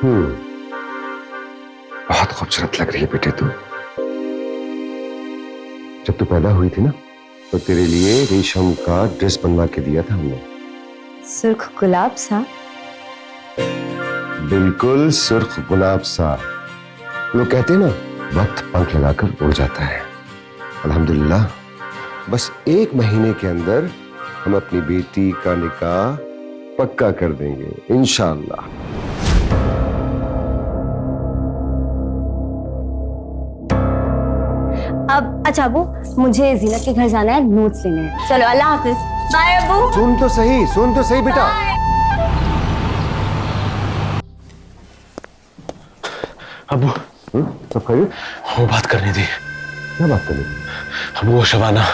बहुत खूबसूरत लग रही है बेटे तू। जब तू पैदा हुई थी ना, तो तेरे लिए रेशम का ड्रेस बनवा के दिया था हमने। सुर्ख गुलाब सा। बिल्कुल सुर्ख गुलाब सा। लोग कहते हैं ना, वक्त पंख लगाकर उड़ जाता है। अल्हम्दुलिल्लाह, बस 1 महीने के अंदर हम अपनी बेटी का निकाह पक्का कर देंगे इंशाअल्लाह। अब अच्छा अबू, मुझे जीनत के घर जाना है, नोट्स लेने हैं। चलो अल्लाह हाफिज। बाय अबू। सुन तो सही बेटा। अबू, सब खैरियत? वो बात करनी थी। क्या बात करनी? अबू, वो शबाना।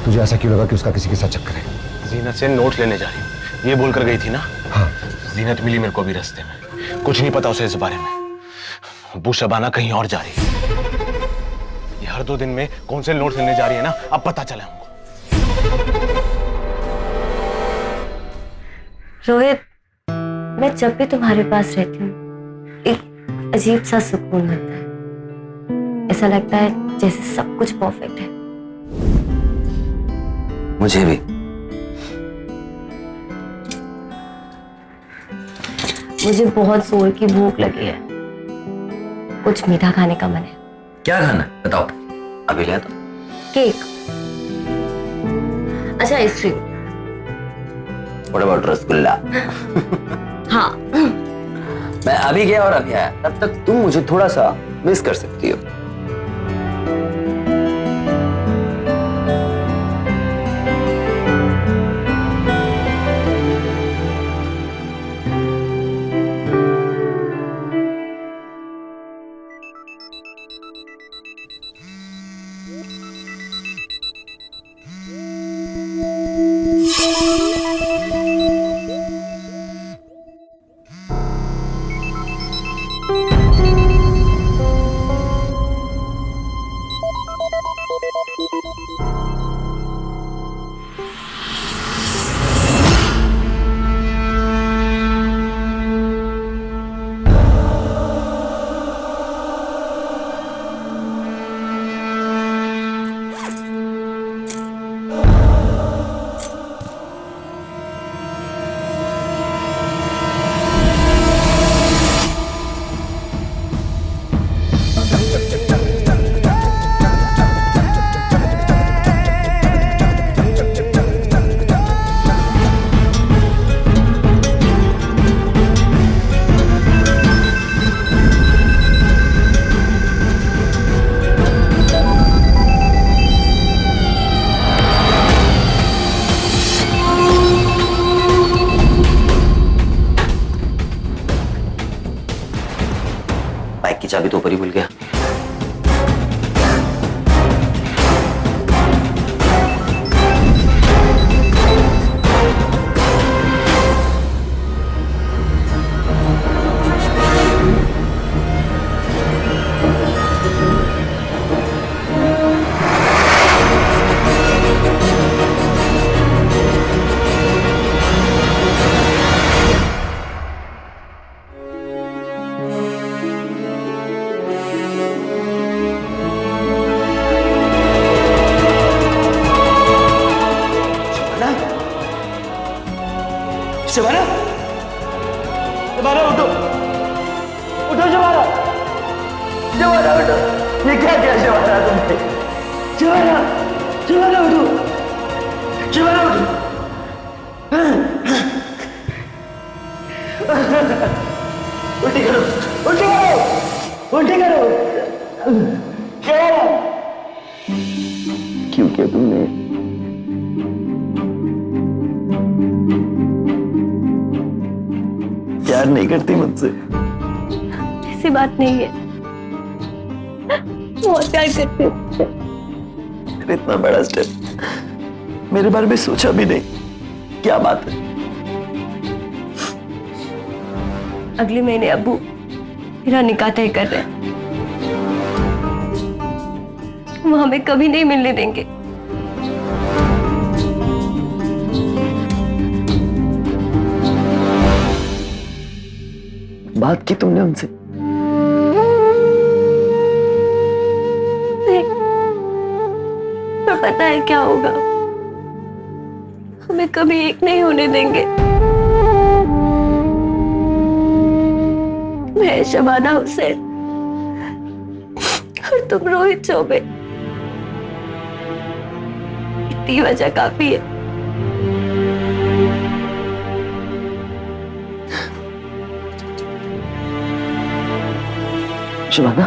तुझे ऐसा क्यों लगा कि उसका किसी के साथ चक्कर है? जीनत से नोट लेने जा रही हूँ, ये बोलकर गई थी ना। हाँ। जीनत मिली मेरे को भी रास्ते में, कुछ नहीं पता उसे इस बारे में। अबू, शबाना कहीं और जा रही है। ये हर 2 दिन में कौन से नोट लेने जा रही है ना, अब पता चला हमको। रोहित, मैं जब भी तुम्हारे पास रहती हूँ, एक अजीब सा सुकून मिलता है। ऐसा लगता है जैसे सब कुछ परफेक्ट है। मुझे भी। मुझे बहुत जोर की भूख लगी है, कुछ मीठा खाने का मन है। क्या खाना बताओ, अभी ले तो। केक। अच्छा आइसक्रीम। What about rasgulla? हाँ। मैं अभी गया और अभी आया, तब तक तुम मुझे थोड़ा सा मिस कर सकती हो। बाइक की चाबी तो ऊपर ही भूल गया। शबाना, शबाना उठो, उठो शबाना, शबाना उठो। ये क्या किया शबाना तुमने? शबाना, शबाना उठो, शबाना उठो। उल्टी करो, उल्टी करो, उल्टी करो। शबाना, क्यों किया तुमने? प्यार नहीं करती मुझसे? ऐसी बात नहीं है, बहुत प्यार करती हूँ। फिर इतना बड़ा स्टेप मेरे बारे में सोचा भी नहीं। क्या बात है? अगले महीने अब्बू मेरा निकाह तय कर रहे हैं। वो हमें कभी नहीं मिलने देंगे। बात की तुमने उनसे? नहीं, पर पता है क्या होगा? हमें कभी एक नहीं होने देंगे। मैं शबाना हुसैन और तुम रोहित चौबे। इतनी वजह काफी है। शबाना,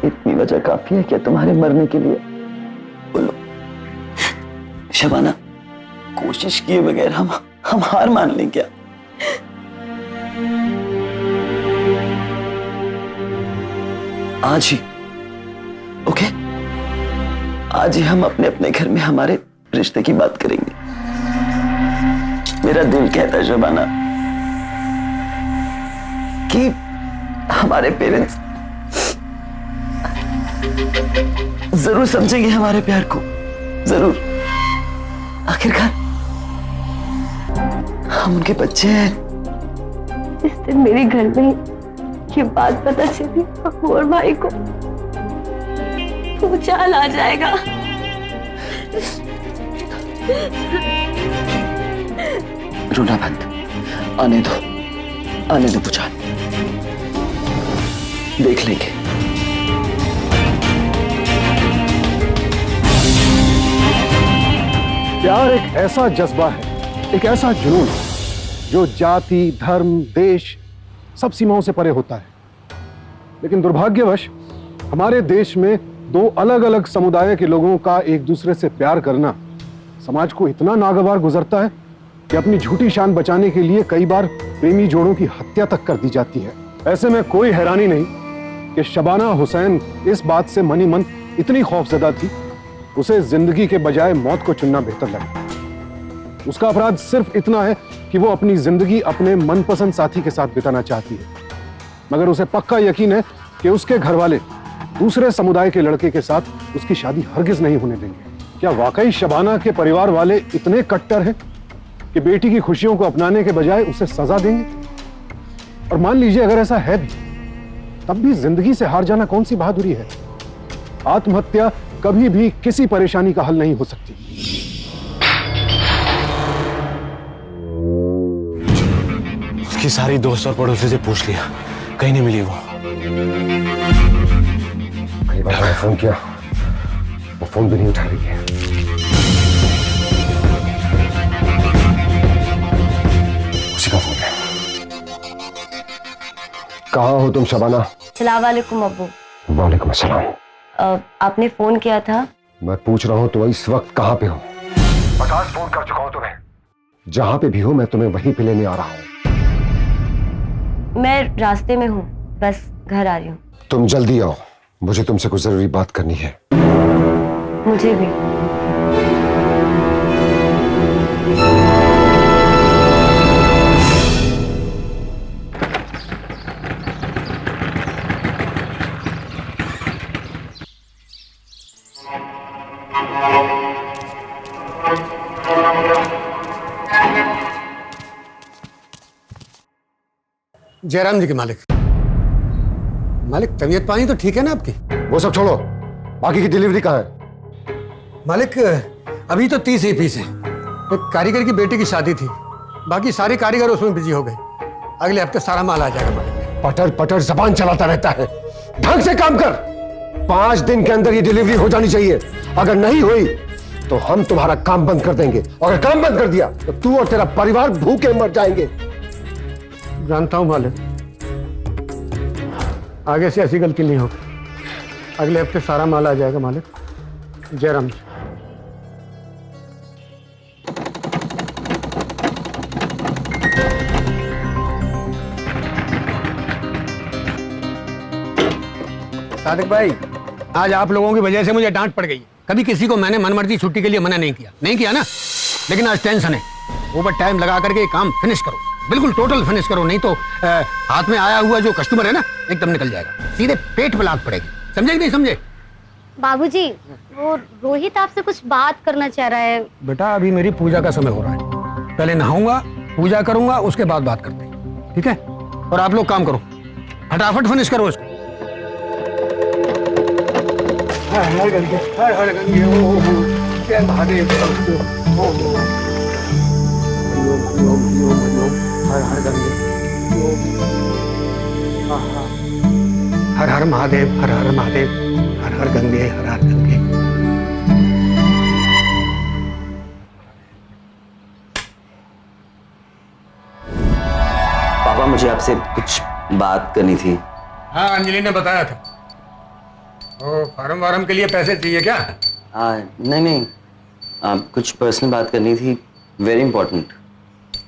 इतनी वजह काफी है क्या तुम्हारे मरने के लिए? बोलो शबाना, कोशिश किए बगैर हम हार मान लें क्या? आज ही, ओके, आज ही हम अपने अपने घर में हमारे रिश्ते की बात करेंगे। मेरा दिल कहता है शबाना कि हमारे पेरेंट्स जरूर समझेंगे हमारे प्यार को, जरूर। आखिरकार हम उनके बच्चे हैं। इस दिन मेरे घर में ये बात पता चली अब्बू और भाई को, भूचाल आ जाएगा। रोना बंद, आने दो, आने दो भूचाल, देख लेंगे। प्यार एक ऐसा जज्बा है, एक ऐसा जुनून जो जाति, धर्म, देश सब सीमाओं से परे होता है। लेकिन दुर्भाग्यवश हमारे देश में दो अलग अलग समुदाय के लोगों का एक दूसरे से प्यार करना समाज को इतना नागवार गुजरता है कि अपनी झूठी शान बचाने के लिए कई बार प्रेमी जोड़ों की हत्या तक कर दी जाती है। ऐसे में कोई हैरानी नहीं कि शबाना हुसैन इस बात से मनी मन इतनी खौफजदा थी, उसे जिंदगी के बजाय मौत को चुनना बेहतर लगा। उसका अपराध सिर्फ इतना है कि वो अपनी जिंदगी अपने मनपसंद साथी के साथ बिताना चाहती है, मगर उसे पक्का यकीन है कि उसके घर वाले दूसरे समुदाय के लड़के के साथ उसकी शादी हरगिज नहीं होने देंगे। क्या वाकई शबाना के परिवार वाले इतने कट्टर हैं कि बेटी की खुशियों को अपनाने के बजाय उसे सजा देंगे? और मान लीजिए अगर ऐसा है भी, तब भी जिंदगी से हार जाना कौन सी बहादुरी है? आत्महत्या कभी भी किसी परेशानी का हल नहीं हो सकती। उसकी सारी दोस्त और पड़ोसी से पूछ लिया, कहीं नहीं मिली वो। कई बार मैंने फोन किया, वो फोन भी नहीं उठा रही है। उसी का फोन है। कहाँ हो तुम शबाना? अस्सलाम वालेकुम अब्बू। वालेकुम अस्सलाम। आपने फोन किया था? मैं पूछ रहा हूं तुम इस वक्त कहाँ पे हो? 50 फोन कर चुका हूं तुम्हें। जहां पे भी हो मैं तुम्हें वहीं पे लेने आ रहा हूं। मैं रास्ते में हूँ, बस घर आ रही हूँ। तुम जल्दी आओ, मुझे तुमसे कुछ जरूरी बात करनी है। मुझे भी। जयराम जी के मालिक, तबीयत पानी तो ठीक है ना आपकी? वो सब छोड़ो, बाकी की डिलीवरी कहाँ है? मालिक अभी तो 30 ही पीस है, एक कारीगर की बेटी की शादी थी, बाकी सारे कारीगर उसमें बिजी हो गए। अगले हफ्ते सारा माल आ जाएगा मालिक। पटर पटर जबान चलाता रहता है, ढंग से काम कर। 5 दिन के अंदर ये डिलीवरी हो जानी चाहिए। अगर नहीं हुई तो हम तुम्हारा काम बंद कर देंगे, और अगर काम बंद कर दिया तो तू और तेरा परिवार भूखे मर जाएंगे। जानता हूं मालिक, आगे से ऐसी गलती नहीं होगी। अगले हफ्ते सारा माल आ जाएगा मालिक। जय राम जी। सादिक भाई, आज आप लोगों की वजह से मुझे डांट पड़ गई। कभी किसी को मैंने मनमर्जी छुट्टी के लिए मना नहीं किया ना। लेकिन आज टेंशन है। ओवर टाइम लगा करके काम फिनिश करो, बिल्कुल टोटल फिनिश करो, नहीं तो हाथ में आया हुआ जो कस्टमर है ना एकदम निकल जाएगा, सीधे पेट पे लात पड़ेगी। समझे कि नहीं समझे? बाबूजी, वो रोहित आपसे कुछ बात करना चाह रहा है। बेटा, अभी मेरी पूजा का समय हो रहा है। पहले नहाऊंगा, पूजा करूंगा, उसके बाद बात करते हैं, ठीक है? और आप लोग काम करो, फटाफट फिनिश करो इसको। हर गंगे जय महादेव, हर गंगे, हर हर महादेव, हर हर महादेव, हर हर गंगे, हर हर गंगे। पापा, मुझे आपसे कुछ बात करनी थी। हाँ, अंजलि ने बताया था। ओ, फार्म वार्म के लिए पैसे चाहिए क्या? नहीं, कुछ पर्सनल बात करनी थी, वेरी इंपॉर्टेंट।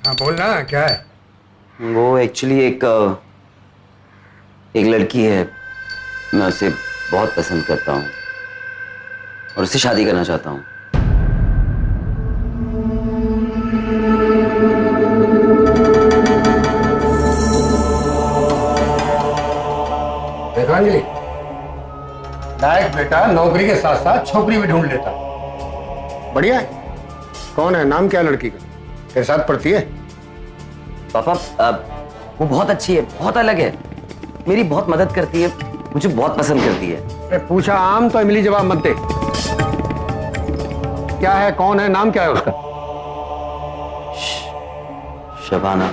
हाँ, बोलना, क्या है? वो एक्चुअली एक लड़की है, मैं उसे बहुत पसंद करता हूँ और उससे शादी करना चाहता हूँ। देखा अंजलि, लायक बेटा नौकरी के साथ साथ छोकरी भी ढूंढ लेता। बढ़िया है। कौन है? नाम क्या है लड़की का? तेरे साथ पढ़ती है? पापा, वो बहुत अच्छी है, बहुत अलग है, मेरी बहुत मदद करती है, मुझे बहुत पसंद करती है। अरे पूछा आम तो इमली जवाब मत दे। क्या है, कौन है, नाम क्या है उसका? शबाना।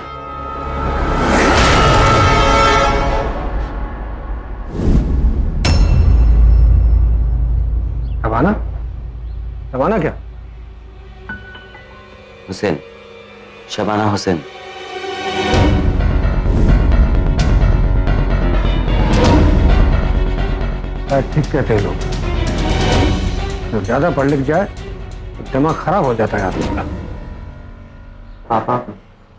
शबाना? शबाना क्या? हुसैन, शबाना हुसैन। ठीक कहते हैं लोग, जब ज्यादा पढ़ लिख जाए तो दिमाग खराब हो जाता है आदमी का। पापा,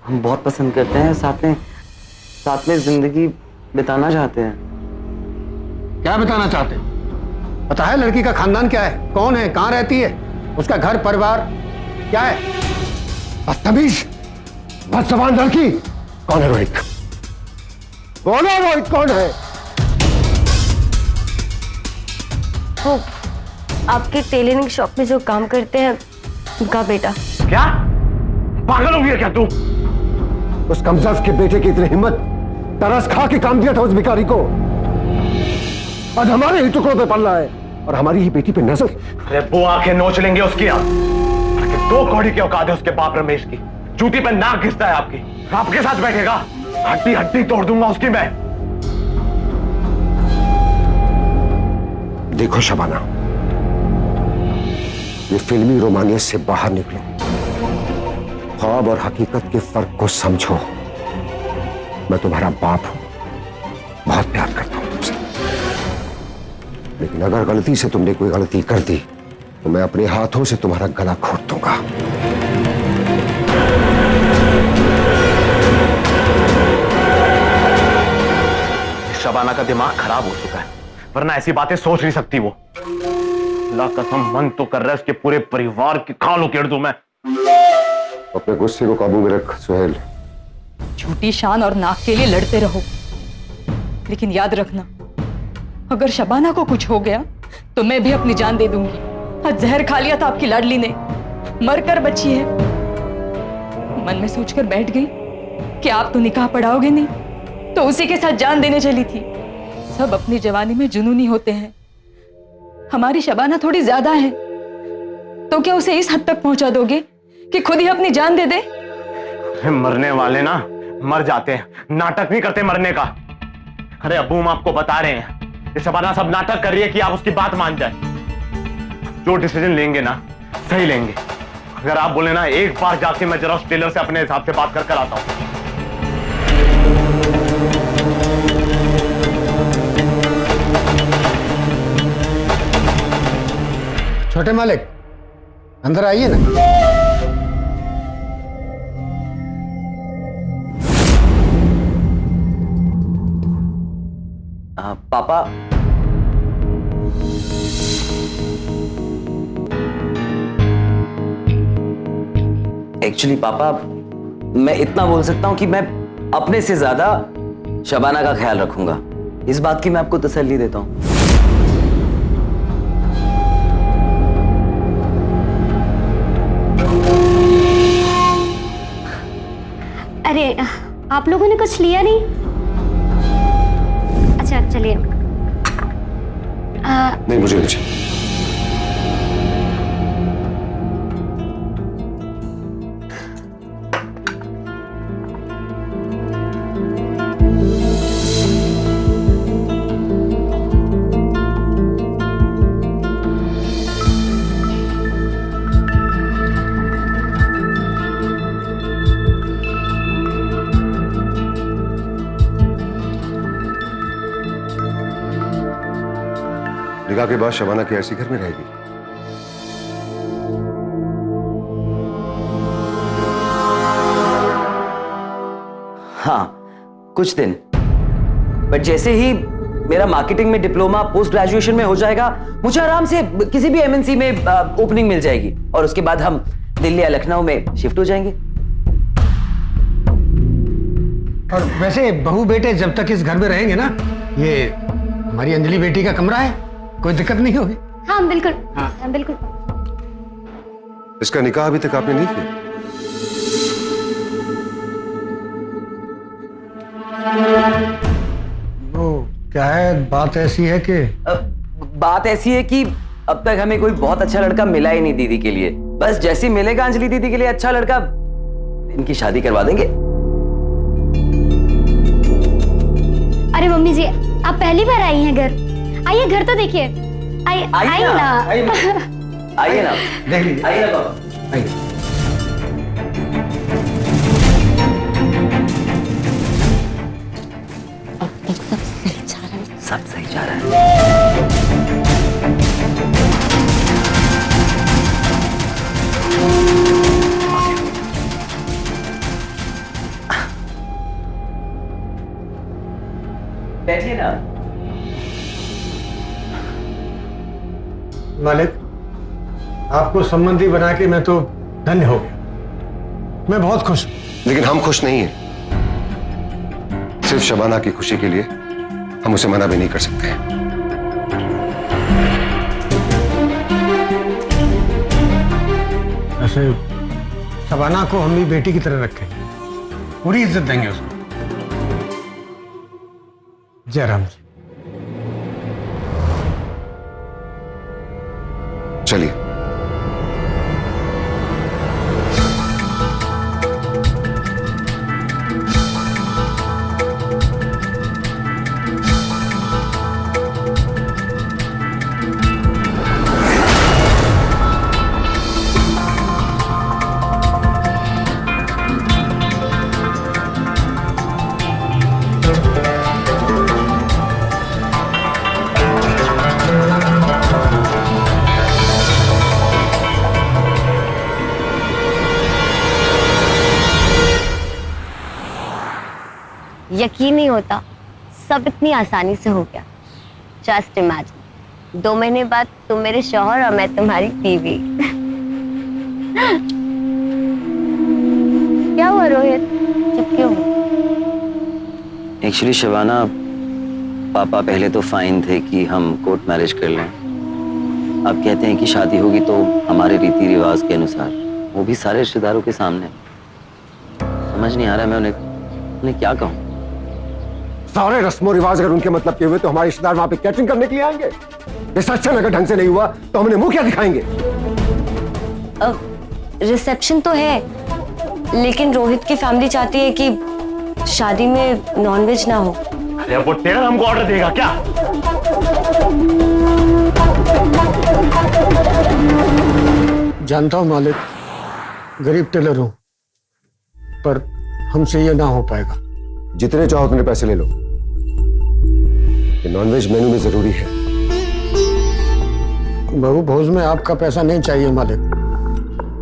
हम बहुत पसंद करते हैं, साथ में जिंदगी बिताना चाहते हैं। क्या बताना चाहते हैं? पता है लड़की का खानदान क्या है, कौन है, कहाँ रहती है, उसका घर परिवार क्या है? बदतमीज, बदजबान लड़की। कौन है रोहित? बोलो रोहित कौन है? वो आपके टेलरिंग शॉप में जो काम करते हैं उनका बेटा। क्या पागल हो गया क्या तू? उस कमजोर के बेटे की इतनी हिम्मत, तरस खा के काम दिया था उस भिखारी को, आज हमारे ही टुकड़ों पे पल रहा है और हमारी ही बेटी पे नजर। अरे वो आंखें नोच लेंगे उसकी आप। 2 कौड़ी की औकात है उसके बाप रमेश की। जूती पे नाक घिसता है आपकी। आपके साथ बैठेगा, हड्डी हड्डी तोड़ दूंगा उसकी मैं। देखो शबाना, ये फिल्मी रोमानियत से बाहर निकलो, ख्वाब और हकीकत के फर्क को समझो। मैं तुम्हारा बाप हूं, बहुत प्यार करता हूं तुमसे, लेकिन अगर गलती से तुमने कोई गलती कर दी तो मैं अपने हाथों से तुम्हारा गला घोट दूंगा। शबाना का दिमाग खराब हो चुका है, वरना ऐसी बातें सोच नहीं सकती वो। अल्लाह कसम, मन तो कर रहा है उसके पूरे परिवार की खाल उकेड़ दूं मैं। अपने गुस्से को काबू में रख सुहेल। झूठी शान और नाक के लिए लड़ते रहो, लेकिन याद रखना, अगर शबाना को कुछ हो गया तो मैं भी अपनी जान दे दूंगी। आज जहर खा लिया था आपकी लाडली ने, मरकर बची है। मन में सोचकर बैठ गई कि आप तो निकाह पढ़ाओगे नहीं, तो उसी के साथ जान देने चली थी। सब अपनी जवानी में जुनूनी होते हैं, हमारी शबाना थोड़ी ज्यादा है, तो क्या उसे इस हद तक पहुंचा दोगे कि खुद ही अपनी जान दे दे? मरने वाले ना मर जाते हैं, नाटक नहीं करते मरने का। अरे अब्बू, हम आपको बता रहे हैं, ये शबाना सब नाटक कर रही है कि आप उसकी बात मान जाए। जो डिसीजन लेंगे ना सही लेंगे। अगर आप बोले ना एक बार जाके मैं जरा उस टेलर से अपने हिसाब से बात कर आता हूं। छोटे मालिक, अंदर आइए ना। पापा, एक्चुअली पापा, मैं इतना बोल सकता हूं कि मैं अपने से ज्यादा शबाना का ख्याल रखूंगा। इस बात की मैं आपको तसल्ली देता हूं। अरे आप लोगों ने कुछ लिया नहीं? अच्छा चलिए। नहीं, मुझे नहीं चाहिए। निकाह के बाद शबाना की ऐसी घर में रहेगी? हाँ, कुछ दिन। बट जैसे ही मेरा मार्केटिंग में डिप्लोमा पोस्ट ग्रेजुएशन में हो जाएगा, मुझे आराम से किसी भी एमएनसी में ओपनिंग मिल जाएगी और उसके बाद हम दिल्ली या लखनऊ में शिफ्ट हो जाएंगे। और वैसे बहू बेटे जब तक इस घर में रहेंगे ना, ये हमारी अंजलि बेटी का कमरा है, कोई दिक्कत नहीं होगी। हाँ बिल्कुल। हाँ बिल्कुल। इसका निकाह अभी तक आपने नहीं किया? वो क्या है, बात ऐसी है कि बात ऐसी है कि अब तक हमें कोई बहुत अच्छा लड़का मिला ही नहीं दीदी के लिए। बस जैसे ही मिलेगा अंजलि दीदी के लिए अच्छा लड़का, इनकी शादी करवा देंगे। अरे मम्मी जी, आप पहली बार आई हैं घर? आइए, घर तो देखिए। आइए ना। आइए ना, देख लीजिए। आइए ना पापा, आइए। अब तक सब सही जा रहा है। सब सही जा रहा है। बैठिए ना। मालिक, आपको संबंधी बना के मैं तो धन्य हो गया। मैं बहुत खुश हूं। लेकिन हम खुश नहीं हैं। सिर्फ शबाना की खुशी के लिए हम उसे मना भी नहीं कर सकते। ऐसे शबाना को हम भी बेटी की तरह रखेंगे, पूरी इज्जत देंगे उसको। जयराम जी। चलिए। यकीन नहीं होता सब इतनी आसानी से हो गया। जस्ट इमेजिन, 2 महीने बाद तुम मेरे शौहर और मैं तुम्हारी बीवी। क्या हुआ रोहित, चुप क्यों हो? एक्चुअली शबाना, पापा पहले तो फाइन थे कि हम कोर्ट मैरिज कर लें। अब कहते हैं कि शादी होगी तो हमारे रीति रिवाज के अनुसार, वो भी सारे रिश्तेदारों के सामने। समझ नहीं आ रहा मैं उन्हें क्या कहूँ। सारे रस्मों रिवाज अगर उनके मतलब के हुए तो हमारे रिश्तेदार वहां पे कैटरिंग करने के लिए आएंगे। रिसेप्शन अगर ढंग से नहीं हुआ तो हमने मुंह क्या दिखाएंगे? रिसेप्शन तो है, लेकिन रोहित की फैमिली चाहती है कि शादी में नॉनवेज ना हो। अरे अब वो टेलर हमको ऑर्डर देगा क्या? जानता हूँ मालिक, गरीब टेलर हूँ, पर हमसे ये ना हो पाएगा। जितने चाहो उतने पैसे ले लो, ये नॉनवेज मेनू में जरूरी है। बहू भोज में आपका पैसा नहीं चाहिए मालिक।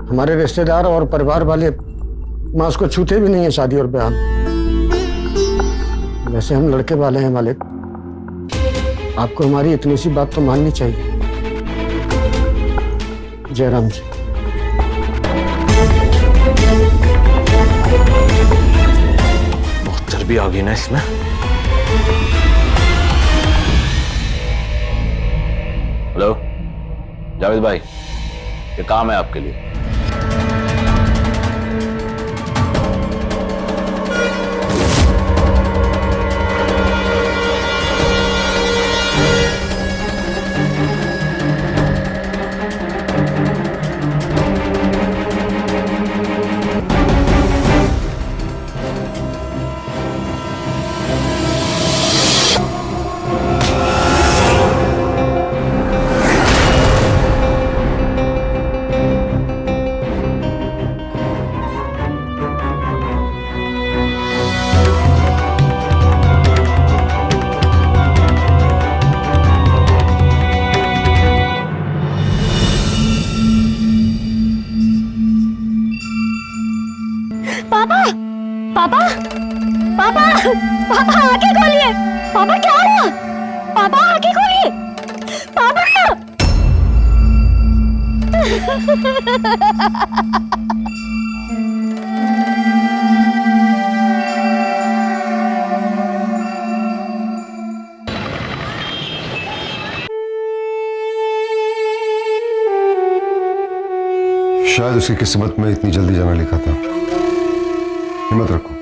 हमारे रिश्तेदार और परिवार वाले मांस को छूते भी नहीं है शादी और ब्याह। वैसे हम लड़के वाले हैं मालिक, आपको हमारी इतनी सी बात तो माननी चाहिए। जयराम जी। बहुत चर्बी आ गई ना इसमें। हेलो जावेद भाई, ये काम है आपके लिए। पापा पापा पापा पापा आंखें खोलिए। पापा क्या हुआ? पापा आंखें खोलिए। पापा शायद उसकी किस्मत में इतनी जल्दी जाना लिखा था। हिम्मत रखो।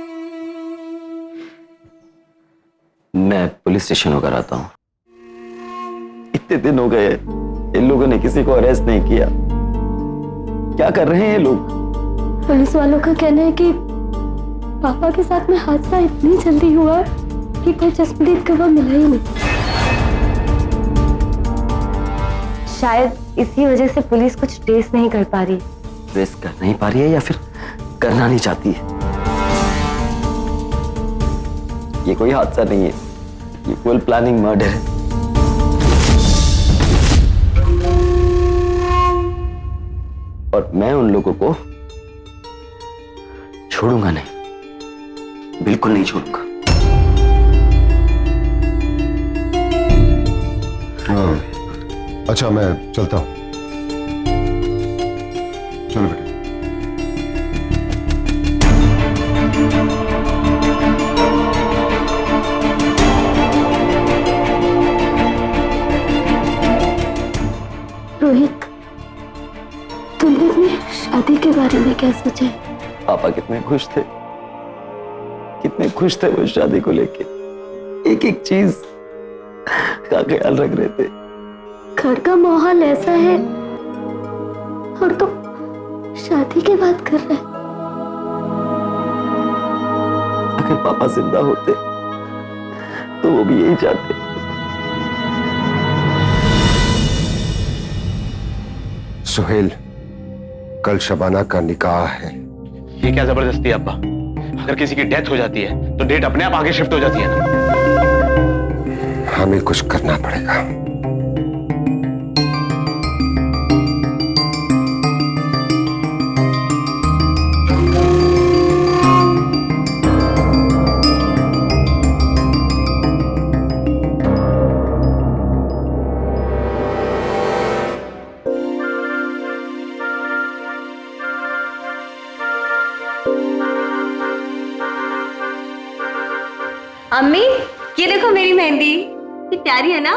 मैं पुलिस स्टेशन होकर आता हूँ। इतने दिन हो गए, इन लोगों ने किसी को अरेस्ट नहीं किया। क्या कर रहे हैं ये लोग? पुलिस वालों का कहना है कि पापा के साथ में हादसा इतनी जल्दी हुआ कि कोई जसप्रीत गवाह मिला ही नहीं। शायद इसी वजह से पुलिस कुछ ट्रेस नहीं कर पा रही। ट्रेस कर नहीं पा रही है या फिर करना नहीं चाहती है? ये कोई हादसा नहीं है, ये फुल प्लानिंग मर्डर है। और मैं उन लोगों को छोड़ूंगा नहीं, बिल्कुल नहीं छोड़ूंगा। हाँ, अच्छा मैं चलता हूं। चलो बेटा। रोहित, तुमने अपनी शादी के बारे में क्या सोचा है? पापा कितने खुश थे, कितने खुश थे वो शादी को लेके। एक एक चीज का ख्याल रख रहे थे। घर का माहौल ऐसा है और तुम शादी की बात कर रहे हैं। अगर पापा जिंदा होते तो वो भी यही चाहते। सुहेल, कल शबाना का निकाह है। ये क्या जबरदस्ती है अब्बा? अगर किसी की डेथ हो जाती है तो डेट अपने आप आगे शिफ्ट हो जाती है ना। हमें कुछ करना पड़ेगा। अम्मी, ये देखो मेरी मेहंदी, ये प्यारी है ना?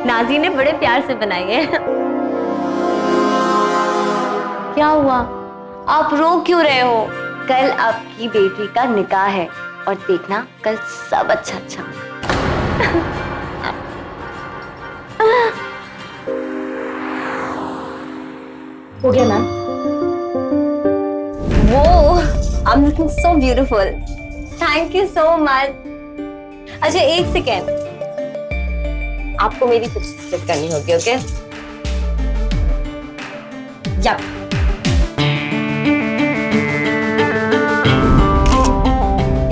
नाजी ने बड़े प्यार से बनाई है। क्या हुआ? आप रो क्यों रहे हो? कल आपकी बेटी का निकाह है और देखना कल सब अच्छा अच्छा हो गया ma'am. I'm looking so beautiful. Thank you so much. अच्छा एक सेकेंड, आपको मेरी पिक्चर क्लिक करनी होगी, ओके? Yep.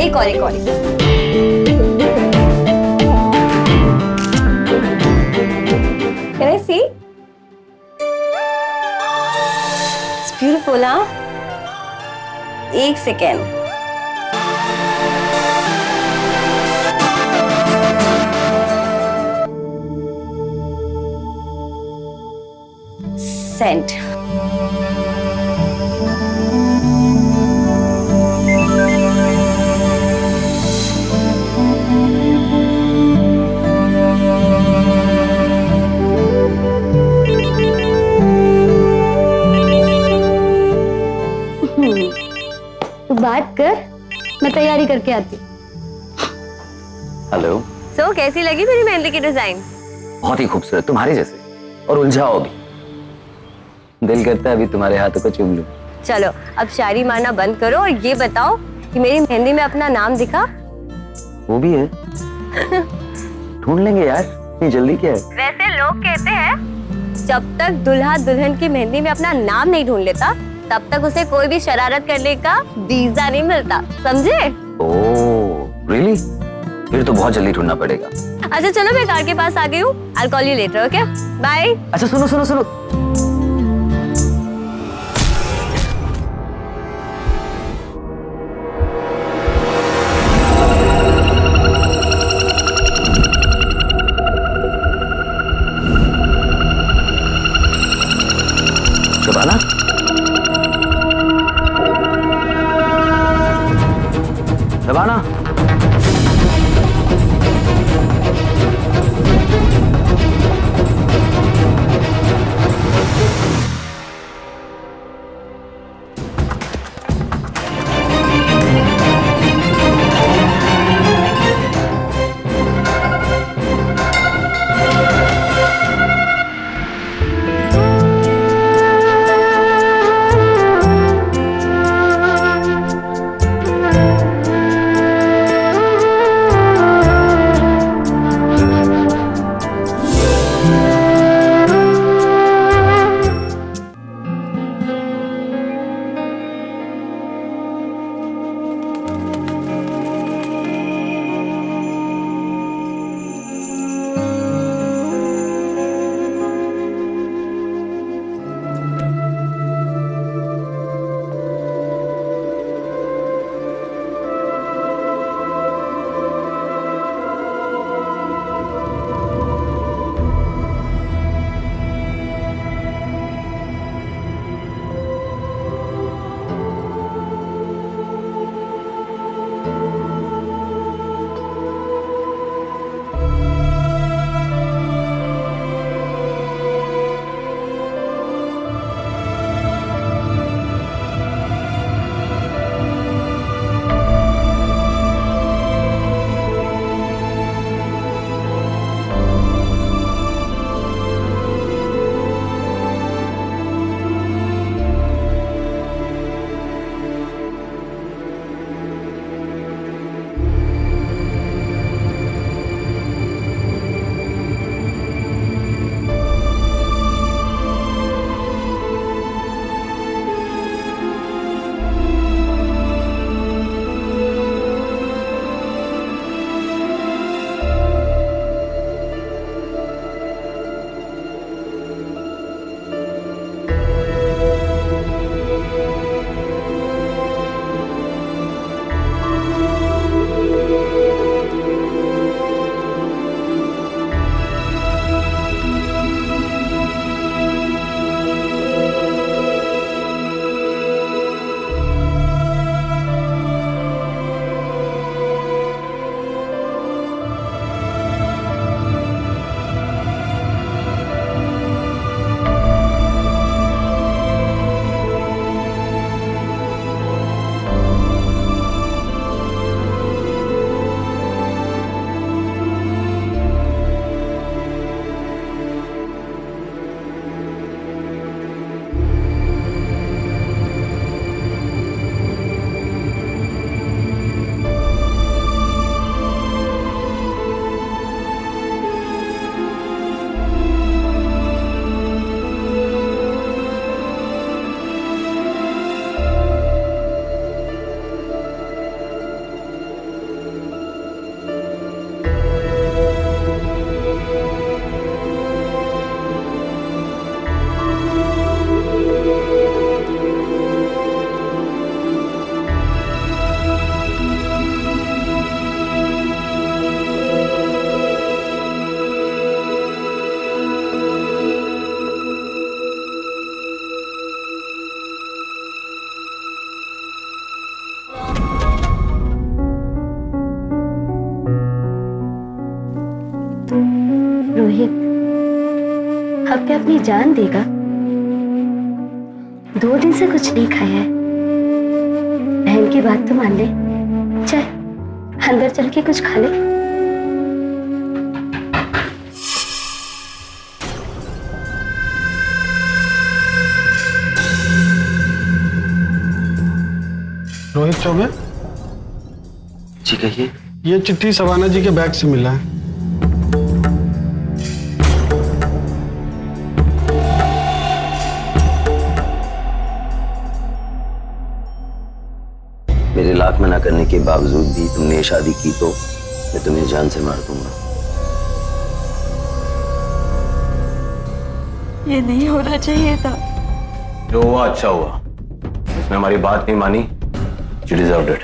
एक और Can I see? It's beautiful, huh? एक सेकेंड. Sent. तू बात कर, मैं तैयारी करके आती हूँ। हेलो। So, कैसी लगी मेरी मेहंदी की डिजाइन? बहुत ही खूबसूरत, तुम्हारी जैसे, और उलझाओ भी। दिल करता है अभी तुम्हारे हाथों को चूम लूं। चलो अब शायरी मारना बंद करो और ये बताओ कि मेरी मेहंदी में अपना नाम दिखा? वो भी है। ढूंढ लेंगे यार, इतनी जल्दी क्या है? वैसे लोग कहते हैं जब तक दुल्हा दुल्हन की मेहंदी में अपना नाम नहीं ढूंढ लेता तब तक उसे कोई भी शरारत करने का वीजा नहीं मिलता, समझे? Oh really? फिर तो बहुत जल्दी ढूंढना पड़ेगा। अच्छा चलो मैं कार के पास आ गई हूँ, I'll call you later, okay? Bye. अच्छा सुनो सुनो सुनो, शबाना, शबाना, रोहित, अब क्या अपनी जान देगा? 2 दिन से कुछ नहीं खाया है। बहन की बात तो मान ले। चल अंदर चल के कुछ खा ले। रोहित चौबे, जी कहिए। ये चिट्ठी शबाना जी के बैग से मिला है। मेरे लाख मना करने के बावजूद भी तुमने ये शादी की तो मैं तुम्हें जान से मार दूंगा। ये नहीं होना चाहिए था। जो हुआ अच्छा हुआ। इसने हमारी बात नहीं मानी। She deserved it.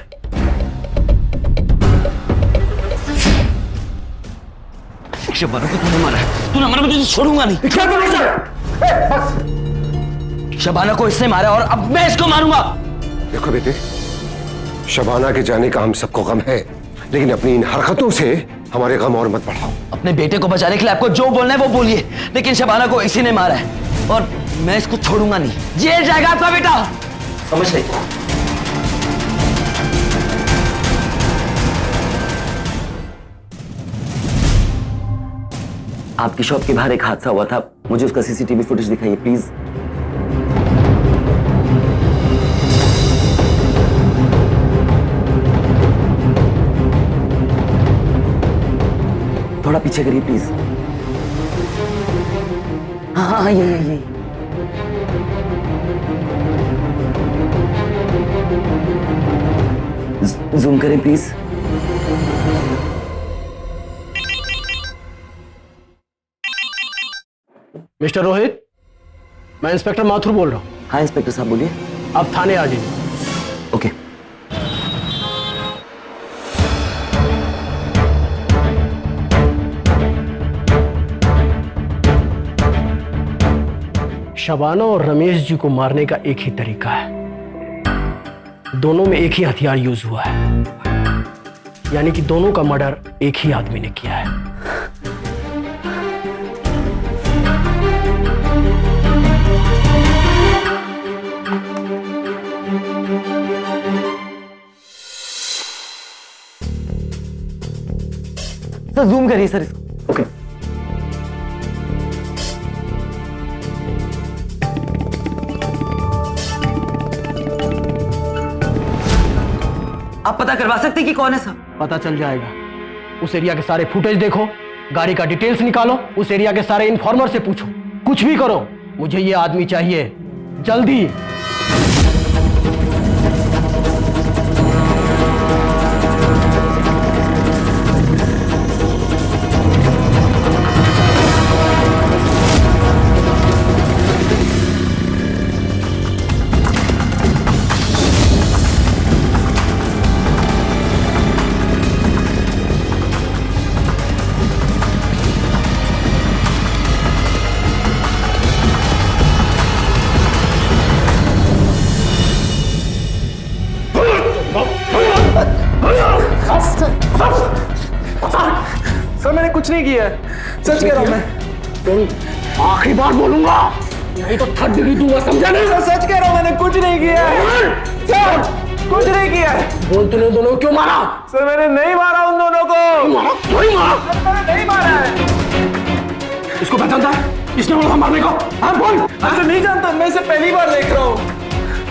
शबाना को तूने मारा है। तूने मारा, मैं तुझे छोड़ूंगा नहीं। क्या कर रहा है? शबाना को इसने मारा और अब मैं इसको मारूंगा। देखो बेटे, शबाना के जाने का हम सबको गम है, लेकिन अपनी इन हरकतों से हमारे गम और मत बढ़ाओ। अपने बेटे को बचाने के लिए आपको जो बोलना है वो बोलिए, लेकिन शबाना को इसी ने मारा है और मैं इसको छोड़ूंगा नहीं। जेल जाएगा आपका बेटा, समझ नहीं। आपकी शॉप के बाहर एक हादसा हुआ था, मुझे उसका सीसीटीवी फुटेज दिखाइए प्लीज। थोड़ा पीछे करिए प्लीज। हाँ हाँ हाँ, ये जूम करें प्लीज। मिस्टर रोहित, मैं इंस्पेक्टर माथुर बोल रहा हूँ। हाँ इंस्पेक्टर साहब बोलिए। आप थाने आ जाइए। ओके। शबाना और रमेश जी को मारने का एक ही तरीका है, दोनों में एक ही हथियार यूज हुआ है, यानी कि दोनों का मर्डर एक ही आदमी ने किया है। सर जूम करिए सर इसको। ओके। आप पता करवा सकते हैं कि कौन है सर? पता चल जाएगा। उस एरिया के सारे फुटेज देखो, गाड़ी का डिटेल्स निकालो, उस एरिया के सारे इन्फॉर्मर से पूछो, कुछ भी करो, मुझे ये आदमी चाहिए जल्दी। सर मैंने कुछ नहीं किया है, सच कह रहा हूं मैं। आखिरी बार बोलूंगा, नहीं तो थर्ड डिग्री दूंगा, समझा नहीं? सर सच कह रहा हूं, मैंने कुछ नहीं किया है। सर कुछ नहीं किया है। बोल, तूने दोनों को क्यों मारा? सर मैंने नहीं मारा उन दोनों को। मारा? क्यों मारा? सर मैंने नहीं मारा है। इसको पहचानता है? इसने बोला था मारने को? हाँ बोल। सर नहीं जानता, मैं इसे पहली बार देख रहा हूँ।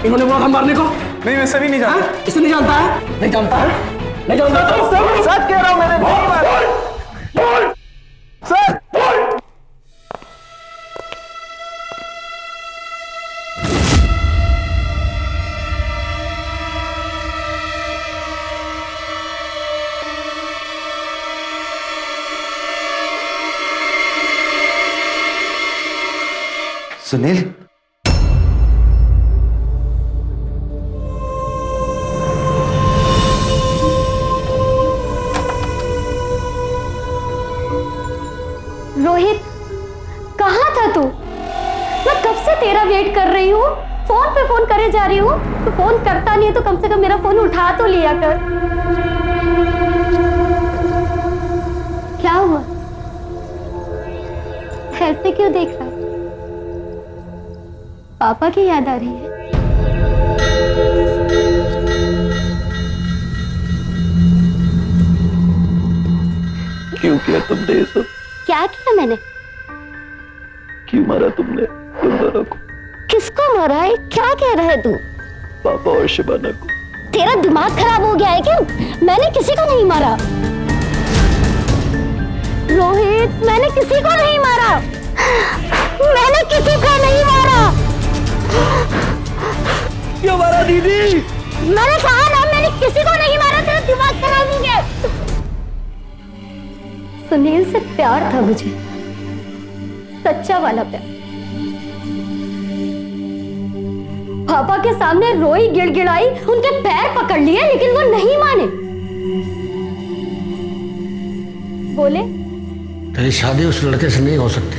इन्होंने बोला था मारने को? नहीं मैं सभी नहीं जानता। इसे नहीं जानता है? नहीं जानता है? नहीं जानता तो सच कह रहा हूँ, मैंने नहीं मारा। सर सुनील, रोहित, कहाँ था तू? मैं कब से तेरा वेट कर रही हूँ, फोन पे फोन करे जा रही हूँ। तू फोन करता नहीं है तो कम से कम मेरा फोन उठा तो लिया कर। क्या हुआ? पापा की याद आ रही है? क्यों किया तुमने ये सब? क्या किया मैंने? क्यों मारा तुमने तुम दोनों को? किसको मारा है? क्या कह रहा है तू? पापा और शिबाना को। तेरा दिमाग खराब हो गया है क्या? मैंने किसी को नहीं मारा रोहित, मैंने किसी को नहीं मारा। मैंने किसी को नहीं मारा। क्यों मारा दीदी? मैंने कहा ना, मैंने किसी को नहीं मारा। तेरा दिमाग खराब हो गया। सुनील से प्यार था मुझे, सच्चा वाला प्यार। पापा के सामने रोई, गिड़गिड़ाई, उनके पैर पकड़ लिए, लेकिन वो नहीं माने। बोले तेरी शादी उस लड़के से नहीं हो सकती,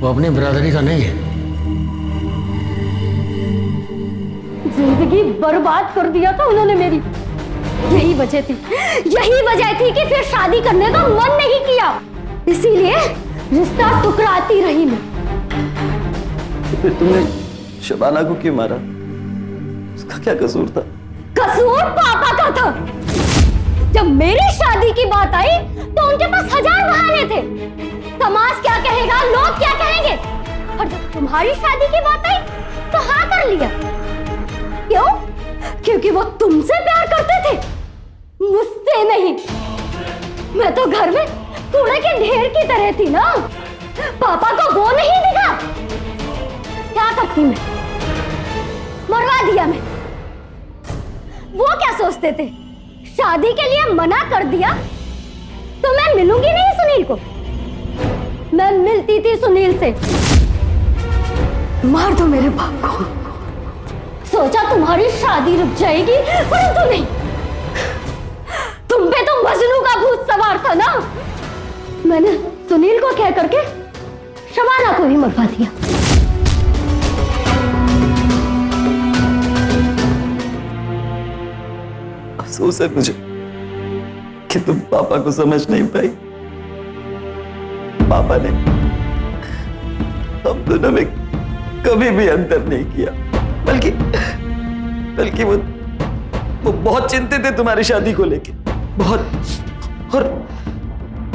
वो अपनी बिरादरी का नहीं है। जिंदगी बर्बाद कर दिया था उन्होंने मेरी। यही वजह थी कि फिर शादी करने का मन नहीं किया, इसीलिए रिश्ता टुकराती रही मैं। फिर तुमने शबाना को क्यों मारा? उसका क्या कसूर था? कसूर पापा का था। जब मेरी शादी की बात आई तो उनके पास 1000 बहाने थे। समाज क्या कहेगा, लोग क्या कहेंगे, और जब तुम्हारी शादी की बात आई तो हाँ कर लिया। क्यों? क्योंकि वो तुमसे प्यार करते थे, मुझसे नहीं। मैं तो घर में कूड़े के ढेर की तरह थी ना। पापा को वो नहीं दिखा। क्या करती मैं? मरवा दिया मैं। वो क्या सोचते थे? शादी के लिए मना कर दिया तो मैं मिलूंगी नहीं सुनील को। मैं मिलती थी सुनील से। मार दो मेरे बाप को। सोचा तुम्हारी शादी रुक जाएगी, परंतु नहीं। तुम पे तो मजनू का भूत सवार था ना। मैंने सुनील को कह करके शबाना को भी मरवा दिया। अफसोस है मुझे कि तुम पापा को समझ नहीं पाई। पापा ने हम दोनों में कभी भी अंतर नहीं किया, बल्कि वो बहुत चिंतित थे तुम्हारी शादी को लेके, बहुत।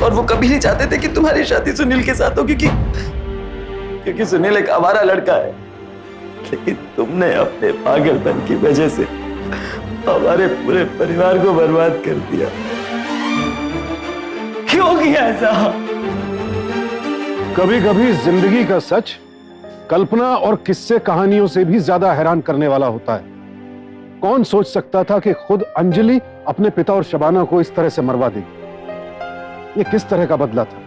और वो कभी नहीं चाहते थे कि तुम्हारी शादी सुनील के साथ हो, क्योंकि सुनील एक आवारा लड़का है। लेकिन तुमने अपने पागलपन की वजह से हमारे पूरे परिवार को बर्बाद कर दिया। क्यों किया ऐसा? कभी कभी जिंदगी का सच कल्पना और किस्से कहानियों से भी ज्यादा हैरान करने वाला होता है। कौन सोच सकता था कि खुद अंजलि अपने पिता और शबाना को इस तरह से मरवा देगी। ये किस तरह का बदला था?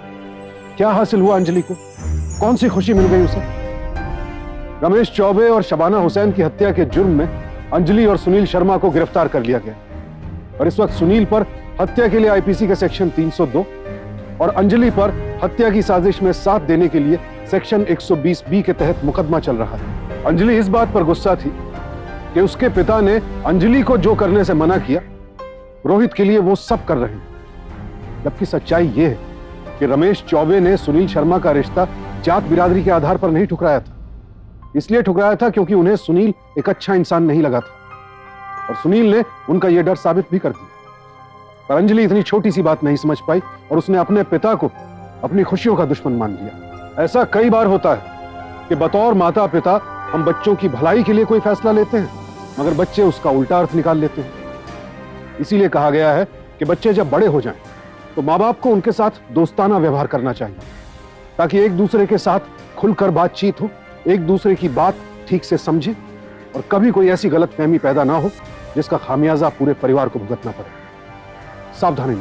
क्या हासिल हुआ अंजलि को? कौन सी खुशी मिल गई उसे? रमेश चौबे और शबाना हुसैन की हत्या के जुर्म में अंजलि और सुनील शर्मा को गिरफ्तार कर लिया गया और इस वक्त सुनील पर हत्या के लिए आईपीसी के सेक्शन 302 और अंजलि पर हत्या की साजिश में साथ देने के लिए सेक्शन 120B के तहत मुकदमा चल रहा है। अंजलि इस बात पर गुस्सा थी कि उसके पिता ने अंजलि को जो करने से मना किया, रोहित के लिए वो सब कर रहे हैं। जबकि सच्चाई ये है कि रमेश चौबे ने सुनील शर्मा का रिश्ता जात बिरादरी के आधार पर नहीं ठुकराया था। इसलिए ठुकराया था क्योंकि उन्हें सुनील एक अच्छा इंसान नहीं लगा था और सुनील ने उनका यह डर साबित भी कर दिया। पर अंजलि इतनी छोटी सी बात नहीं समझ पाई और उसने अपने पिता को अपनी खुशियों का दुश्मन मान लिया। ऐसा कई बार होता है कि बतौर माता पिता हम बच्चों की भलाई के लिए कोई फैसला लेते हैं, मगर बच्चे उसका उल्टा अर्थ निकाल लेते हैं। इसीलिए कहा गया है कि बच्चे जब बड़े हो जाएं तो माँ बाप को उनके साथ दोस्ताना व्यवहार करना चाहिए, ताकि एक दूसरे के साथ खुलकर बातचीत हो, एक दूसरे की बात ठीक से समझे और कभी कोई ऐसी गलतफहमी पैदा ना हो जिसका खामियाजा पूरे परिवार को भुगतना पड़े। सावधानी।